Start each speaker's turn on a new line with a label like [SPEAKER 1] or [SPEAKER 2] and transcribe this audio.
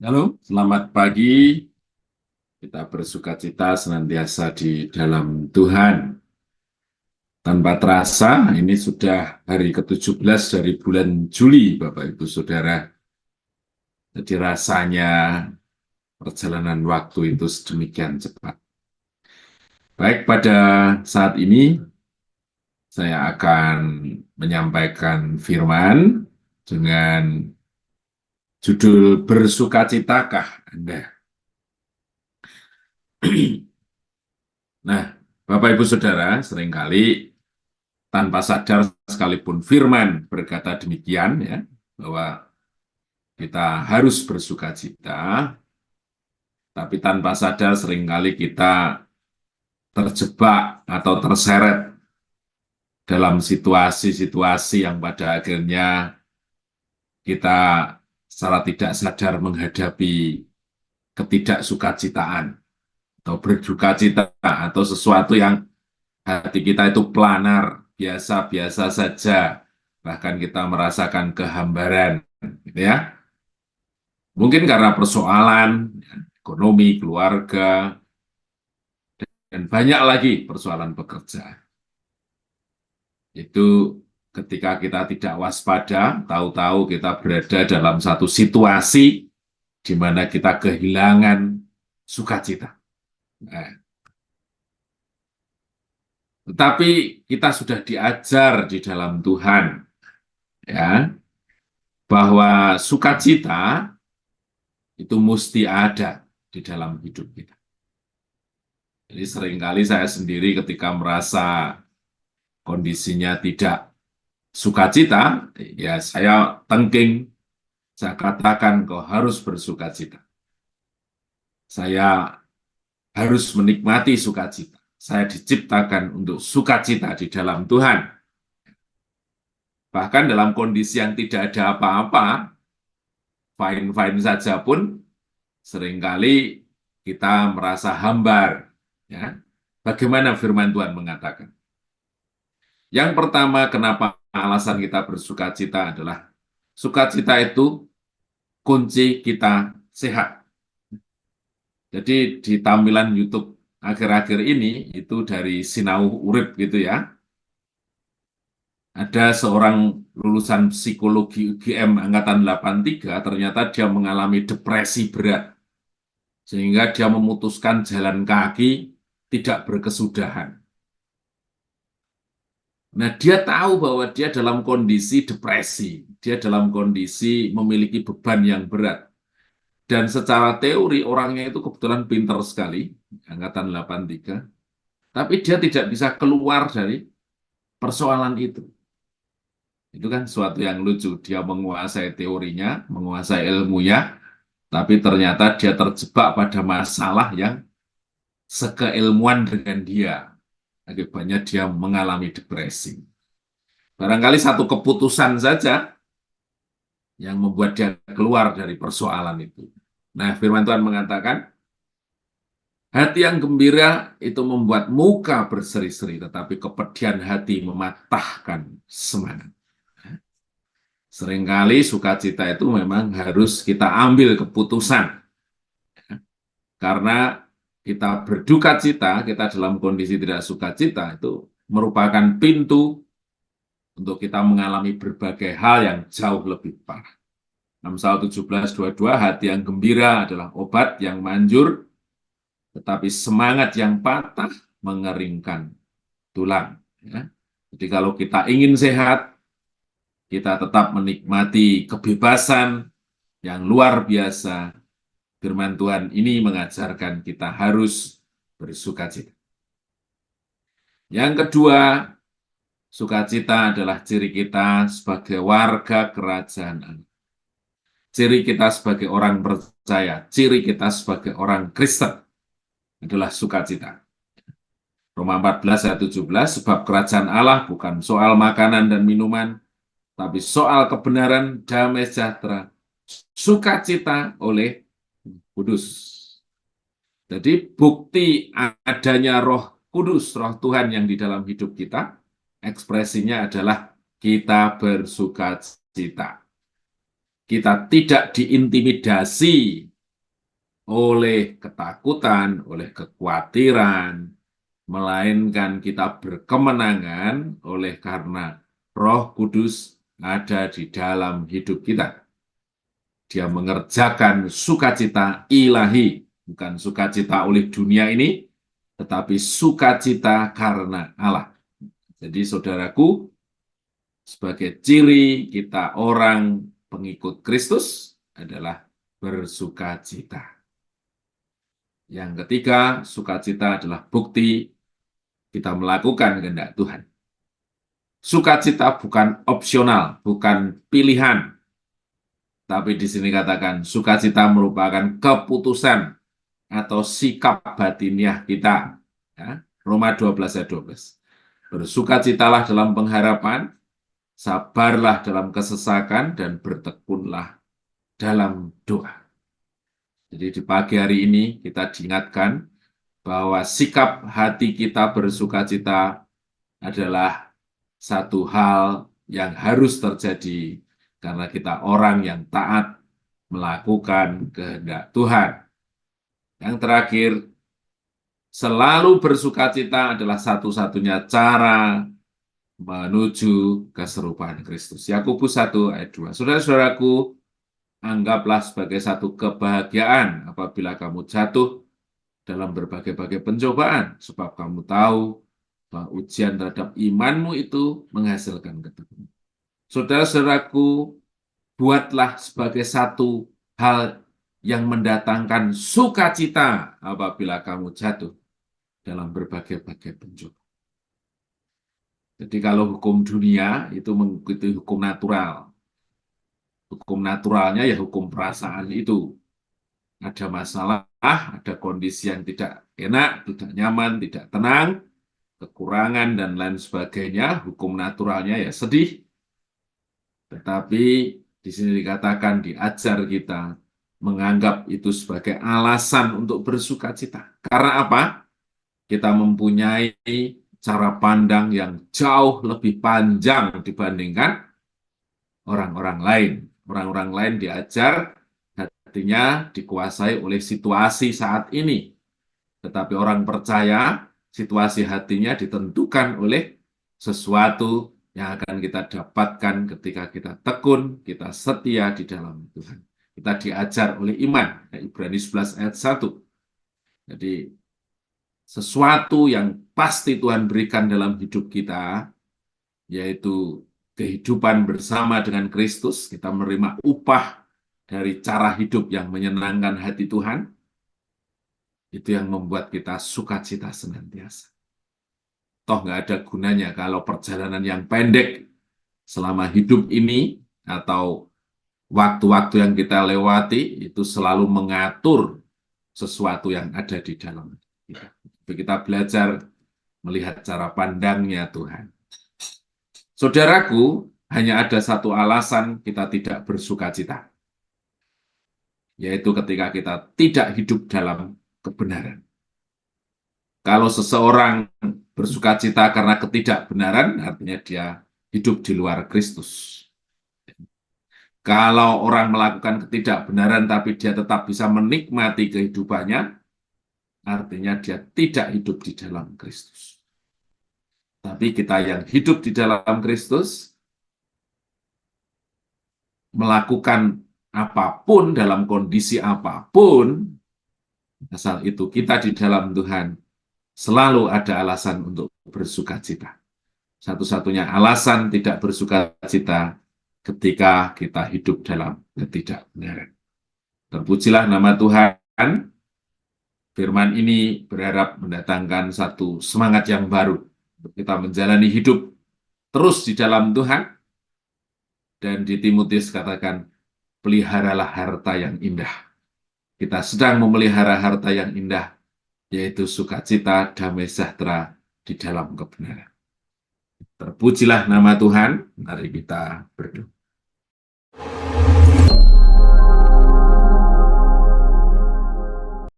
[SPEAKER 1] Halo, selamat pagi. Kita bersukacita senantiasa di dalam Tuhan. Tanpa terasa, ini sudah hari ke-17 dari bulan Juli, Bapak Ibu Saudara. Jadi rasanya perjalanan waktu itu sedemikian cepat. Baik, pada saat ini saya akan menyampaikan firman dengan judul Bersukacitakah Anda? Nah, Bapak Ibu Saudara, seringkali tanpa sadar sekalipun firman berkata demikian ya, bahwa kita harus bersukacita, tapi tanpa sadar seringkali kita terjebak atau terseret dalam situasi-situasi yang pada akhirnya kita secara tidak sadar menghadapi ketidaksukacitaan atau berdukacita atau sesuatu yang hati kita itu planar, biasa-biasa saja, bahkan kita merasakan kehambaran, gitu ya. Mungkin karena persoalan ya, ekonomi, keluarga, dan banyak lagi persoalan pekerjaan. Itu ketika kita tidak waspada, tahu-tahu kita berada dalam satu situasi di mana kita kehilangan sukacita. Nah, tetapi kita sudah diajar di dalam Tuhan, ya, bahwa sukacita itu mesti ada di dalam hidup kita. Jadi seringkali saya sendiri ketika merasa kondisinya tidak sukacita, ya saya tengking, saya katakan kau harus bersukacita. Saya harus menikmati sukacita. Saya diciptakan untuk sukacita di dalam Tuhan. Bahkan dalam kondisi yang tidak ada apa-apa, fine-fine saja pun, seringkali kita merasa hambar. Ya. Bagaimana firman Tuhan mengatakan? Yang pertama, kenapa alasan kita bersukacita adalah sukacita itu kunci kita sehat. Jadi di tampilan YouTube akhir-akhir ini, itu dari Sinau Urip gitu ya, ada seorang lulusan psikologi UGM Angkatan 83, ternyata dia mengalami depresi berat. Sehingga dia memutuskan jalan kaki tidak berkesudahan. Nah, dia tahu bahwa dia dalam kondisi depresi, dia dalam kondisi memiliki beban yang berat. Dan secara teori orangnya itu kebetulan pintar sekali, angkatan 83, tapi dia tidak bisa keluar dari persoalan itu. Itu kan suatu yang lucu, dia menguasai teorinya, menguasai ilmunya, tapi ternyata dia terjebak pada masalah yang sekeilmuan dengan dia. Akibatnya dia mengalami depresi. Barangkali satu keputusan saja yang membuat dia keluar dari persoalan itu. Nah, firman Tuhan mengatakan, hati yang gembira itu membuat muka berseri-seri, tetapi kepedihan hati mematahkan semangat. Seringkali sukacita itu memang harus kita ambil keputusan. Karena kita berduka cita, kita dalam kondisi tidak sukacita, itu merupakan pintu untuk kita mengalami berbagai hal yang jauh lebih parah. Amsal 17:22, hati yang gembira adalah obat yang manjur, tetapi semangat yang patah mengeringkan tulang. Ya. Jadi kalau kita ingin sehat, kita tetap menikmati kebebasan yang luar biasa. Firman Tuhan ini mengajarkan kita harus bersukacita. Yang kedua, sukacita adalah ciri kita sebagai warga kerajaan Allah. Ciri kita sebagai orang percaya, ciri kita sebagai orang Kristen adalah sukacita. Roma 14 ayat 17, sebab kerajaan Allah bukan soal makanan dan minuman, tapi soal kebenaran, damai sejahtera, sukacita oleh Kudus. Jadi bukti adanya Roh Kudus, Roh Tuhan yang di dalam hidup kita, ekspresinya adalah kita bersukacita. Kita tidak diintimidasi oleh ketakutan, oleh kekhawatiran, melainkan kita berkemenangan oleh karena Roh Kudus ada di dalam hidup kita. Dia mengerjakan sukacita ilahi, bukan sukacita oleh dunia ini, tetapi sukacita karena Allah. Jadi saudaraku, sebagai ciri kita orang pengikut Kristus adalah bersukacita. Yang ketiga, sukacita adalah bukti kita melakukan kehendak Tuhan. Sukacita bukan opsional, bukan pilihan. Tapi di sini katakan, sukacita merupakan keputusan atau sikap batiniah kita. Ya, Roma 12 ayat 12. Bersukacitalah dalam pengharapan, sabarlah dalam kesesakan, dan bertekunlah dalam doa. Jadi di pagi hari ini kita diingatkan bahwa sikap hati kita bersukacita adalah satu hal yang harus terjadi karena kita orang yang taat melakukan kehendak Tuhan. Yang terakhir, selalu bersukacita adalah satu-satunya cara menuju keserupaan Kristus. Yakobus 1 ayat 2. Saudara-saudaraku, anggaplah sebagai satu kebahagiaan apabila kamu jatuh dalam berbagai-bagai pencobaan, sebab kamu tahu bahwa ujian terhadap imanmu itu menghasilkan ketekunan. Saudara-saudaraku, buatlah sebagai satu hal yang mendatangkan sukacita apabila kamu jatuh dalam berbagai-bagai pencobaan. Jadi kalau hukum dunia itu mengikuti hukum natural. Hukum naturalnya ya hukum perasaan itu. Ada masalah, ada kondisi yang tidak enak, tidak nyaman, tidak tenang, kekurangan, dan lain sebagainya. Hukum naturalnya ya sedih. Tetapi di sini dikatakan, diajar kita menganggap itu sebagai alasan untuk bersuka cita. Karena apa? Kita mempunyai cara pandang yang jauh lebih panjang dibandingkan orang-orang lain. Orang-orang lain diajar hatinya dikuasai oleh situasi saat ini. Tetapi orang percaya situasi hatinya ditentukan oleh sesuatu yang akan kita dapatkan ketika kita tekun, kita setia di dalam Tuhan. Kita diajar oleh iman, Ibrani 11 ayat 1. Jadi sesuatu yang pasti Tuhan berikan dalam hidup kita, yaitu kehidupan bersama dengan Kristus, kita menerima upah dari cara hidup yang menyenangkan hati Tuhan, itu yang membuat kita sukacita senantiasa. Toh nggak ada gunanya kalau perjalanan yang pendek selama hidup ini atau waktu-waktu yang kita lewati itu selalu mengatur sesuatu yang ada di dalam kita. Kita belajar melihat cara pandangnya Tuhan. Saudaraku, hanya ada satu alasan kita tidak bersukacita, yaitu ketika kita tidak hidup dalam kebenaran. Kalau seseorang bersukacita karena ketidakbenaran, artinya dia hidup di luar Kristus. Kalau orang melakukan ketidakbenaran tapi dia tetap bisa menikmati kehidupannya, artinya dia tidak hidup di dalam Kristus. Tapi kita yang hidup di dalam Kristus, melakukan apapun dalam kondisi apapun, asal itu kita di dalam Tuhan, selalu ada alasan untuk bersukacita. Satu-satunya alasan tidak bersukacita ketika kita hidup dalam ketidakbenaran. Terpujilah nama Tuhan. Firman ini berharap mendatangkan satu semangat yang baru untuk kita menjalani hidup terus di dalam Tuhan. Dan di Timotius katakan, peliharalah harta yang indah. Kita sedang memelihara harta yang indah, yaitu sukacita, damai sejahtera di dalam kebenaran. Terpujilah nama Tuhan, mari kita berdoa.